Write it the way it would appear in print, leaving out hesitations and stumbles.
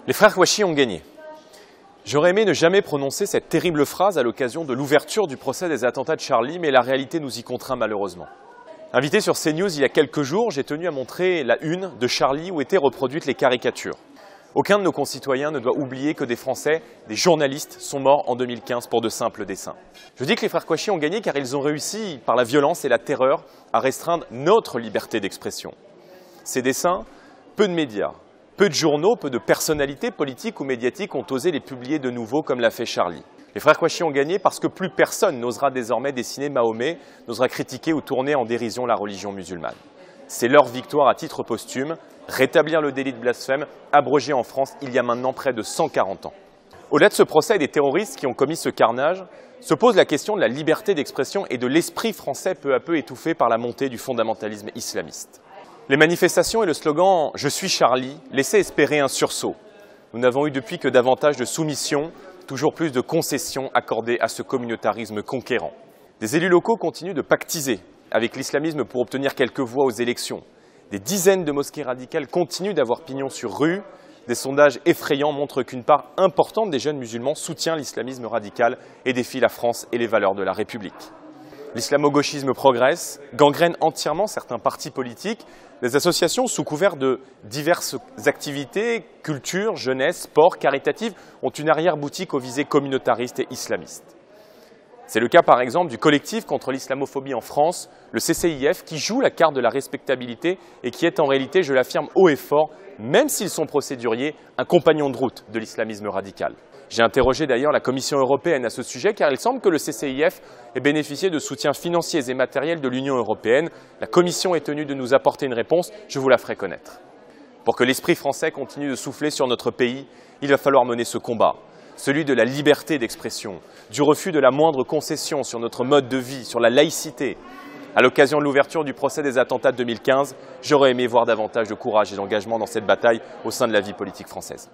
Les frères Kouachi ont gagné. J'aurais aimé ne jamais prononcer cette terrible phrase à l'occasion de l'ouverture du procès des attentats de Charlie, mais la réalité nous y contraint malheureusement. Invité sur CNews il y a quelques jours, j'ai tenu à montrer la une de Charlie où étaient reproduites les caricatures. Aucun de nos concitoyens ne doit oublier que des Français, des journalistes, sont morts en 2015 pour de simples dessins. Je dis que les frères Kouachi ont gagné car ils ont réussi, par la violence et la terreur, à restreindre notre liberté d'expression. Ces dessins, peu de médias, peu de journaux, peu de personnalités politiques ou médiatiques ont osé les publier de nouveau comme l'a fait Charlie. Les frères Kouachi ont gagné parce que plus personne n'osera désormais dessiner Mahomet, n'osera critiquer ou tourner en dérision la religion musulmane. C'est leur victoire à titre posthume, rétablir le délit de blasphème, abrogé en France il y a maintenant près de 140 ans. Au-delà de ce procès et des terroristes qui ont commis ce carnage, se pose la question de la liberté d'expression et de l'esprit français peu à peu étouffé par la montée du fondamentalisme islamiste. Les manifestations et le slogan « Je suis Charlie » laissaient espérer un sursaut. Nous n'avons eu depuis que davantage de soumission, toujours plus de concessions accordées à ce communautarisme conquérant. Des élus locaux continuent de pactiser avec l'islamisme pour obtenir quelques voix aux élections. Des dizaines de mosquées radicales continuent d'avoir pignon sur rue. Des sondages effrayants montrent qu'une part importante des jeunes musulmans soutient l'islamisme radical et défie la France et les valeurs de la République. L'islamo-gauchisme progresse, gangrène entièrement certains partis politiques. Les associations, sous couvert de diverses activités, culture, jeunesse, sport, caritatives, ont une arrière-boutique aux visées communautaristes et islamistes. C'est le cas par exemple du collectif contre l'islamophobie en France, le CCIF, qui joue la carte de la respectabilité et qui est en réalité, je l'affirme haut et fort, même s'ils sont procéduriers, un compagnon de route de l'islamisme radical. J'ai interrogé d'ailleurs la Commission européenne à ce sujet car il semble que le CCIF ait bénéficié de soutiens financiers et matériels de l'Union européenne. La Commission est tenue de nous apporter une réponse, je vous la ferai connaître. Pour que l'esprit français continue de souffler sur notre pays, il va falloir mener ce combat, celui de la liberté d'expression, du refus de la moindre concession sur notre mode de vie, sur la laïcité. À l'occasion de l'ouverture du procès des attentats de 2015, j'aurais aimé voir davantage de courage et d'engagement dans cette bataille au sein de la vie politique française.